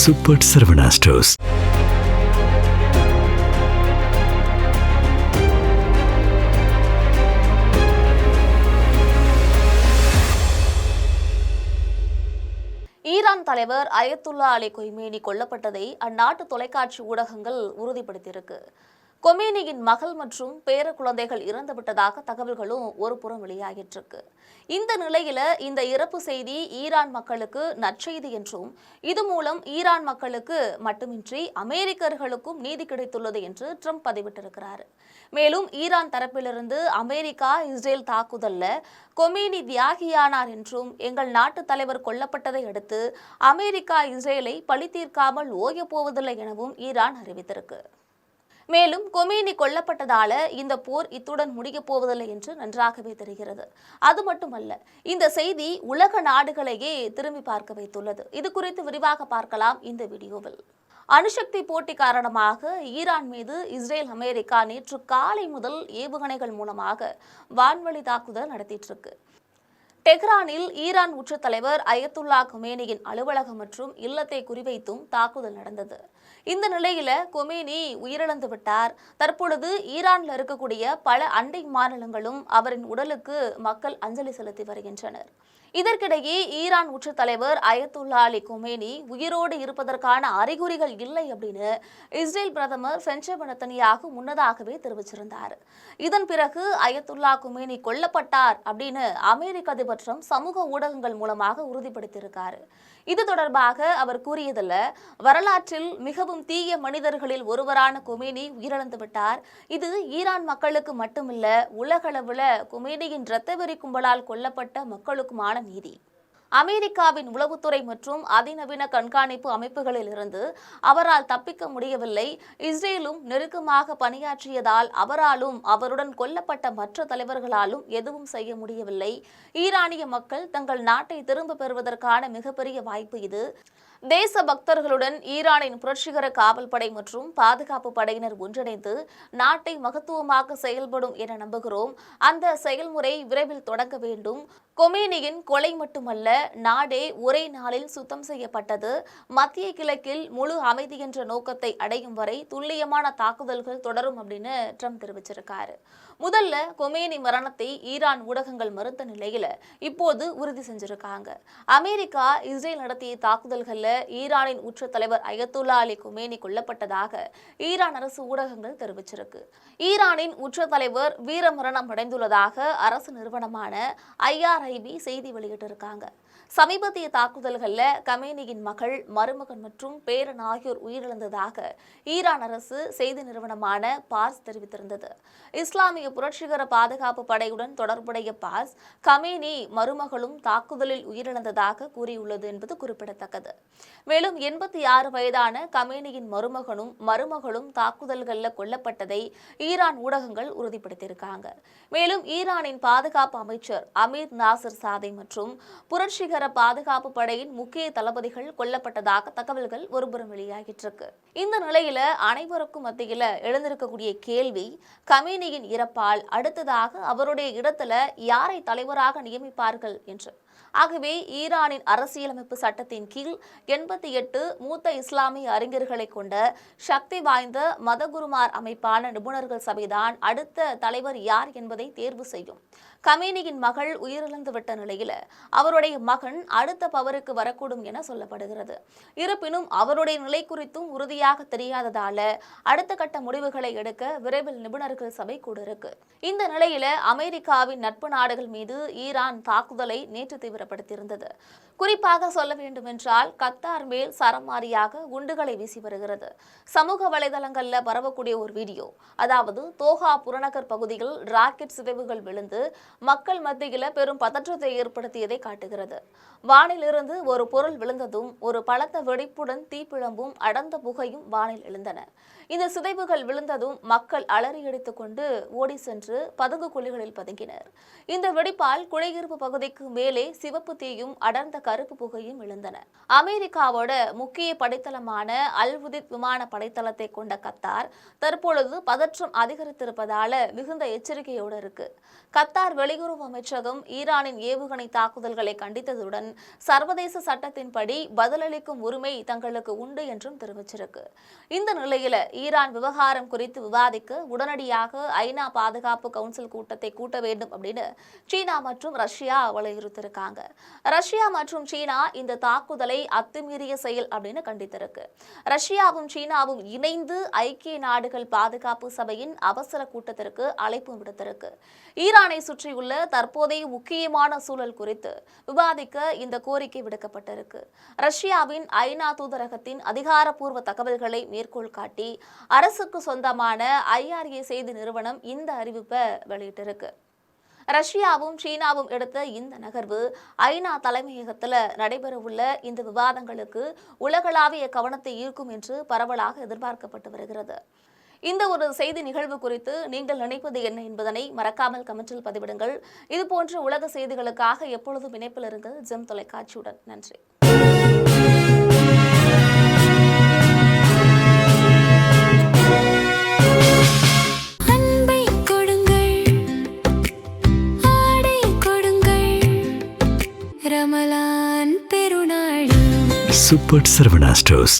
Super Saravana stores. Iran தலைவர் Ayatollah Ali கொய்மேனி கொல்லப்பட்டதை அந்நாட்டு தொலைக்காட்சி ஊடகங்கள் உறுதிப்படுத்தியிருக்கு. கொமேனியின் மகள் மற்றும் பேர குழந்தைகள் இறந்துவிட்டதாக தகவல்களும் ஒரு புறம் வெளியாகிட்டிருக்கு. இந்த நிலையில இந்த இறப்பு செய்தி ஈரான் மக்களுக்கு நற்செய்தி என்றும், இது மூலம் ஈரான் மக்களுக்கு மட்டுமின்றி அமெரிக்கர்களுக்கும் நீதி கிடைத்துள்ளது என்று ட்ரம்ப் பதிவிட்டிருக்கிறார். மேலும் ஈரான் தரப்பிலிருந்து அமெரிக்கா இஸ்ரேல் தாக்குதல்ல கொமேனி தியாகியானார் என்றும், எங்கள் நாட்டு தலைவர் கொல்லப்பட்டதை அடுத்து அமெரிக்கா இஸ்ரேலை பழி தீர்க்காமல் ஓயப் போவதில்லை எனவும் ஈரான் அறிவித்திருக்கு. மேலும் கொமேனி கொல்லப்பட்டதால இந்த போர் இத்துடன் முடியப் போவதில்லை என்று நன்றாகவே தெரிகிறது. அது மட்டுமல்ல, இந்த செய்தி உலக நாடுகளையே திரும்பி பார்க்க வைத்துள்ளது. இது குறித்து விரிவாக பார்க்கலாம் இந்த வீடியோவில். அணுசக்தி போட்டி காரணமாக ஈரான் மீது இஸ்ரேல் அமெரிக்கா நேற்று காலை முதல் ஏவுகணைகள் மூலமாக வான்வழி தாக்குதல் நடத்திட்டு இருக்கு. டெஹ்ரானில் ஈரான் உச்ச தலைவர் அயத்துல்லா கொமேனியின் அலுவலகம் மற்றும் இல்லத்தை குறிவைத்தும் தாக்குதல் நடந்தது. இந்த நிலையில கொமேனி உயிரிழந்து விட்டார். தற்பொழுது ஈரான்ல இருக்கக்கூடிய பல அண்டை மாநிலங்களும் அவரின் உடலுக்கு மக்கள் அஞ்சலி செலுத்தி வருகின்றனர். இதற்கிடையே ஈரான் உச்ச தலைவர் அயத்துல்லா அலி கொமேனி உயிரோடு இருப்பதற்கான அறிகுறிகள் இல்லை அப்படின்னு இஸ்ரேல் பிரதமர் பெஞ்சமின் நெதன்யாகு முன்னதாகவே தெரிவிச்சிருந்தார். இதன் பிறகு அயத்துல்லா கொமேனி கொல்லப்பட்டார் அப்படின்னு அமெரிக்க அதிபர் ட்ரம்ப் சமூக ஊடகங்கள் மூலமாக உறுதிப்படுத்தியிருக்காரு. இது தொடர்பாக அவர் கூறியதில், வரலாற்றில் மிகவும் தீய மனிதர்களில் ஒருவரான கொமேனி உயிரிழந்து விட்டார். இது ஈரான் மக்களுக்கு மட்டுமில்ல, உலகளவில் கொமேனியின் இரத்தவெறி கும்பலால் கொல்லப்பட்ட மக்களுக்குமான நீதி. அமெரிக்காவின் உளவுத்துறை மற்றும் அதிநவீன கண்காணிப்பு அமைப்புகளில் இருந்து அவரால் தப்பிக்க முடியவில்லை. இஸ்ரேலும் நெருக்கமாக பணியாற்றியதால் அவராலும் அவருடன் கொல்லப்பட்ட மற்ற தலைவர்களாலும் எதுவும் செய்ய முடியவில்லை. ஈரானிய மக்கள் தங்கள் நாட்டை திரும்ப பெறுவதற்கான மிகப்பெரிய வாய்ப்பு இது. தேச பக்தர்களுடன் ஈரானின் புரட்சிகர காவல் படை மற்றும் பாதுகாப்பு படையினர் ஒன்றிணைந்து நாட்டை மகத்துவமாக செயல்படும் என நம்புகிறோம். அந்த செயல்முறை விரைவில் தொடங்க வேண்டும். கொமேனியின் கொலை மட்டுமல்ல, நாடே ஒரே நாளில் சுத்தம் செய்யப்பட்டது. மத்திய கிழக்கில் முழு அமைதி என்ற நோக்கத்தை அடையும் வரை துல்லியமான தாக்குதல்கள் தொடரும் அப்படின்னு ட்ரம்ப் தெரிவிச்சிருக்காரு. முதல்ல கொமேனி மரணத்தை ஈரான் ஊடகங்கள் மறுத்த நிலையில இப்போது உறுதி செஞ்சிருக்காங்க. அமெரிக்கா இஸ்ரேல் நடத்திய தாக்குதல்கள்ல ஈரானின் உச்ச தலைவர் அயத்துல்லா அலி கொமேனி கொல்லப்பட்டதாக ஈரான் அரசு ஊடகங்கள் தெரிவிச்சிருக்கு. ஈரானின் உச்ச தலைவர் வீரமரணம் அடைந்துள்ளதாக அரசு நிறுவனமான IRIB செய்தி வெளியிட்டிருக்காங்க. சமீபத்திய தாக்குதல்கள்ல கமேனியின் மகள், மருமகன் மற்றும் பேரன் ஆகியோர் உயிரிழந்ததாக ஈரான் அரசு செய்தி நிறுவனமான பார்ஸ் தெரிவித்திருந்தது. இஸ்லாமிய புரட்சிகர பாதுகாப்பு படையுடன் தொடர்புடைய பார்ஸ், கமேனி மருமகளும் தாக்குதலில் உயிரிழந்ததாக கூறியுள்ளது என்பது குறிப்பிடத்தக்கது. மேலும் 86 வயதான கமேனியின் மருமகளும் தாக்குதல்களில் கொல்லப்பட்டதை ஈரான் ஊடகங்கள் உறுதிப்படுத்தியிருக்காங்க. மேலும் ஈரானின் பாதுகாப்பு அமைச்சர் அமீர் நாசர் சாதை மற்றும் புரட்சிகர பாதுகாப்பு படையின் முக்கிய தளபதிகள் கொல்லப்பட்டதாக தகவல்கள் ஒருபுறம் வெளியாகிட்டிருக்கு. இந்த நிலையில அனைவருக்கும் மத்தியில எழுந்திருக்கக்கூடிய கேள்வி, கமேனியின் இறப்பால் அடுத்ததாக அவருடைய இடத்துல யாரை தலைவராக நியமிப்பார்கள் என்று. ஆகவே ஈரானின் அரசியலமைப்பு சட்டத்தின் கீழ் 88 மூத்த இஸ்லாமிய அறிஞர்களை கொண்ட சக்தி வாய்ந்த மதகுருமார் அமைப்பான நிபுணர்கள் சபைதான் அடுத்த தலைவர் யார் என்பதை தேர்வு செய்யும். கமேனியின் மகள் உயிரிழந்துவிட்ட நிலையில அவருடைய மகன் அடுத்த பவருக்கு வரக்கூடும் என சொல்லப்படுகிறது. இருப்பினும் அவருடைய நிலை குறித்தும் உறுதியாக தெரியாததால அடுத்த கட்ட முடிவுகளை எடுக்க விரைவில் நிபுணர்கள் சபை கூட இருக்கு. இந்த நிலையில அமெரிக்காவின் நட்பு நாடுகள் மீது ஈரான் தாக்குதலை நேற்று தீவிரப்படுத்தியிருந்தது. குறிப்பாக சொல்ல வேண்டுமென்றால் கத்தார் மேல் சரமாரியாக குண்டுகளை வீசி வருகிறது. சமூக வலைதளங்கள்ல பரவக்கூடிய ஒரு வீடியோ, அதாவது தோஹா புறநகர் பகுதியில் ராக்கெட் சிதைவுகள் விழுந்து மக்கள் மத்தியில பெரும் பதற்றத்தை ஏற்படுத்தியதை காட்டுகிறது. வானிலிருந்து ஒரு பொருள் விழுந்ததும் ஒரு பலத்த வெடிப்புடன் தீப்பிழம்பும் அடர்ந்த புகையும் வானில் எழுந்தன. இந்த சிதைவுகள் விழுந்ததும் மக்கள் அலறியடித்துக் கொண்டு ஓடி சென்று பதுங்கு குழிகளில் பதுங்கினர். இந்த வெடிப்பால் குடியிருப்பு பகுதிக்கு மேலே சிவப்பு தீயும் அடர்ந்த கருப்பு புகையும் எழுந்தன. அமெரிக்காவோட முக்கிய படைத்தளமான அல் உதைத் விமான படைத்தளத்தை கொண்ட கத்தார் தற்பொழுது பதற்றம் அதிகரித்திருப்பதால மிகுந்த எச்சரிக்கையோடு இருக்கு. கத்தார் வெளியுறவு அமைச்சகம் ஈரானின் ஏவுகணை தாக்குதல்களை கண்டித்ததுடன் சர்வதேச சட்டத்தின்படி பதிலளிக்கும் உரிமை தங்களுக்கு உண்டு என்றும் தெரிவிச்சிருக்கு. இந்த நிலையில ஈரான் விவகாரம் குறித்து விவாதிக்க உடனடியாக ஐநா பாதுகாப்பு கவுன்சில் கூட்டத்தை கூட்ட வேண்டும் அப்படின்னு சீனா மற்றும் ரஷ்யா வலியுறுத்திருக்காங்க. ரஷ்யா மற்றும் சீனா இந்த தாக்குதலை அத்துமீறிய செயல் அப்படின்னு கண்டித்திருக்கு. ரஷ்யாவும் சீனாவும் இணைந்து ஐக்கிய நாடுகள் பாதுகாப்பு சபையின் அவசர கூட்டத்திற்கு அழைப்பு விடுத்திருக்கு. ஈரானை சுற்றியுள்ள தற்போதைய முக்கியமான சூழல் குறித்து விவாதிக்க இந்த கோரிக்கை விடுக்கப்பட்டிருக்கு. ரஷ்யாவின் ஐநா தூதரகத்தின் அதிகாரப்பூர்வ தகவல்களை மேற்கோள் காட்டி அரசுக்கு சொந்தமான IRA செய்தி நிறுவனம் இந்த அறிவிப்பை வெளியிட்டிருக்கு. ரஷ்யாவும் சீனாவும் எடுத்த இந்த நகர்வு ஐநா தலைமையகத்தில் நடைபெறவுள்ள இந்த விவாதங்களுக்கு உலகளாவிய கவனத்தை ஈர்க்கும் என்று பரவலாக எதிர்பார்க்கப்பட்டு வருகிறது. இந்த ஒரு செய்தி நிகழ்வு குறித்து நீங்கள் நினைப்பது என்ன என்பதனை மறக்காமல் கமெண்டில் பதிவிடுங்கள். இதுபோன்ற உலக செய்திகளுக்காக எப்பொழுதும் இணைப்பில் இருங்கள் ஜெம் தொலைக்காட்சியுடன். நன்றி. Super Sarvana Stores.